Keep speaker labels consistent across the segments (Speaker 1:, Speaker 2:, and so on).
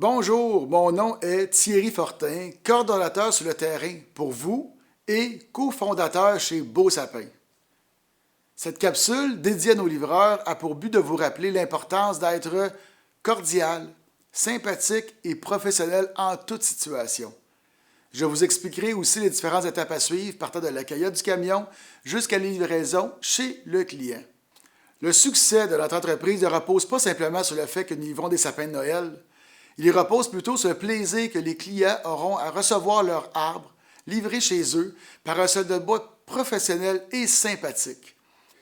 Speaker 1: Bonjour, mon nom est Thierry Fortin, coordonnateur sur le terrain pour vous et cofondateur chez Beau Sapin. Cette capsule dédiée à nos livreurs a pour but de vous rappeler l'importance d'être cordial, sympathique et professionnel en toute situation. Je vous expliquerai aussi les différentes étapes à suivre partant de l'accueil du camion jusqu'à la livraison chez le client. Le succès de notre entreprise ne repose pas simplement sur le fait que nous livrons des sapins de Noël. Il repose plutôt sur le plaisir que les clients auront à recevoir leur arbre livré chez eux par un soldat de bois professionnel et sympathique.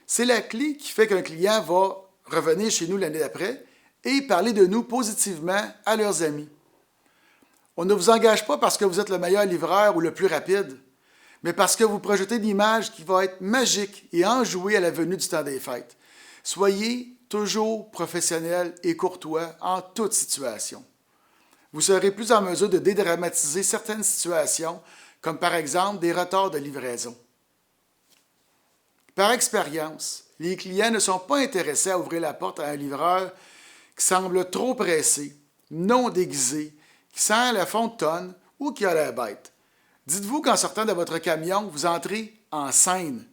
Speaker 1: C'est la clé qui fait qu'un client va revenir chez nous l'année d'après et parler de nous positivement à leurs amis. On ne vous engage pas parce que vous êtes le meilleur livreur ou le plus rapide, mais parce que vous projetez une image qui va être magique et enjouée à la venue du temps des fêtes. Soyez toujours professionnel et courtois en toute situation. Vous serez plus en mesure de dédramatiser certaines situations, comme par exemple des retards de livraison. Par expérience, les clients ne sont pas intéressés à ouvrir la porte à un livreur qui semble trop pressé, non déguisé, qui sent la fond de tonne ou qui a l'air bête. Dites-vous qu'en sortant de votre camion, vous entrez en scène.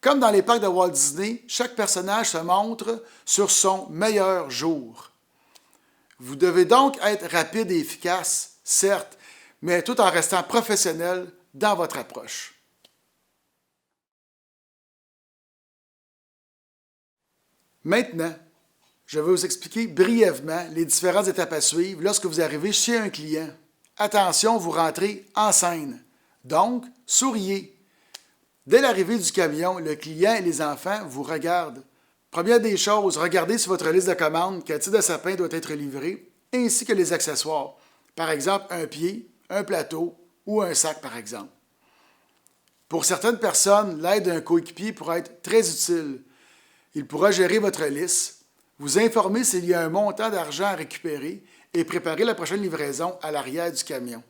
Speaker 1: Comme dans les parcs de Walt Disney, chaque personnage se montre sur son meilleur jour. Vous devez donc être rapide et efficace, certes, mais tout en restant professionnel dans votre approche. Maintenant, je vais vous expliquer brièvement les différentes étapes à suivre lorsque vous arrivez chez un client. Attention, vous rentrez en scène. Donc, souriez. Dès l'arrivée du camion, le client et les enfants vous regardent. Première des choses, regardez sur votre liste de commandes quel type de sapin doit être livré, ainsi que les accessoires. Par exemple, un pied, un plateau ou un sac, par exemple. Pour certaines personnes, l'aide d'un coéquipier pourra être très utile. Il pourra gérer votre liste, vous informer s'il y a un montant d'argent à récupérer et préparer la prochaine livraison à l'arrière du camion.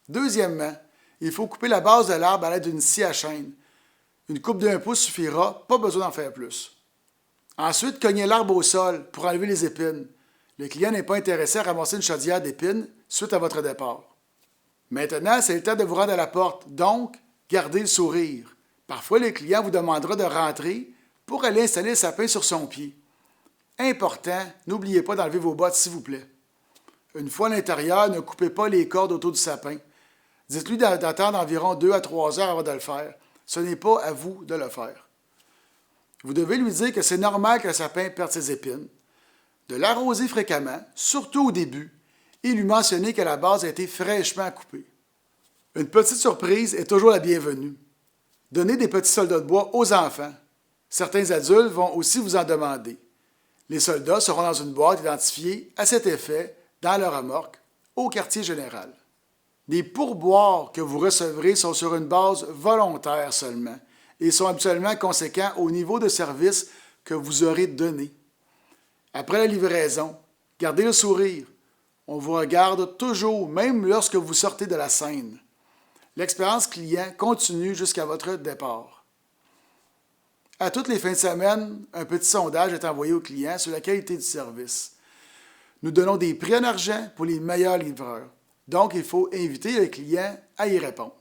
Speaker 1: Deuxièmement, il faut couper la base de l'arbre à l'aide d'une scie à chaîne. Une coupe d'1 pouce suffira, pas besoin d'en faire plus. Ensuite, cognez l'arbre au sol pour enlever les épines. Le client n'est pas intéressé à ramasser une chaudière d'épines suite à votre départ. Maintenant, c'est le temps de vous rendre à la porte, donc gardez le sourire. Parfois, le client vous demandera de rentrer pour aller installer le sapin sur son pied. Important, n'oubliez pas d'enlever vos bottes, s'il vous plaît. Une fois à l'intérieur, ne coupez pas les cordes autour du sapin. Dites-lui d'attendre environ 2 à 3 heures avant de le faire. Ce n'est pas à vous de le faire. Vous devez lui dire que c'est normal que le sapin perde ses épines, de l'arroser fréquemment, surtout au début, et lui mentionner que la base a été fraîchement coupée. Une petite surprise est toujours la bienvenue. Donnez des petits soldats de bois aux enfants. Certains adultes vont aussi vous en demander. Les soldats seront dans une boîte identifiée à cet effet dans leur remorque au quartier général. Les pourboires que vous recevrez sont sur une base volontaire seulement et sont habituellement conséquents au niveau de service que vous aurez donné. Après la livraison, gardez le sourire. On vous regarde toujours, même lorsque vous sortez de la scène. L'expérience client continue jusqu'à votre départ. À toutes les fins de semaine, un petit sondage est envoyé aux clients sur la qualité du service. Nous donnons des prix en argent pour les meilleurs livreurs. Donc, il faut inviter le client à y répondre.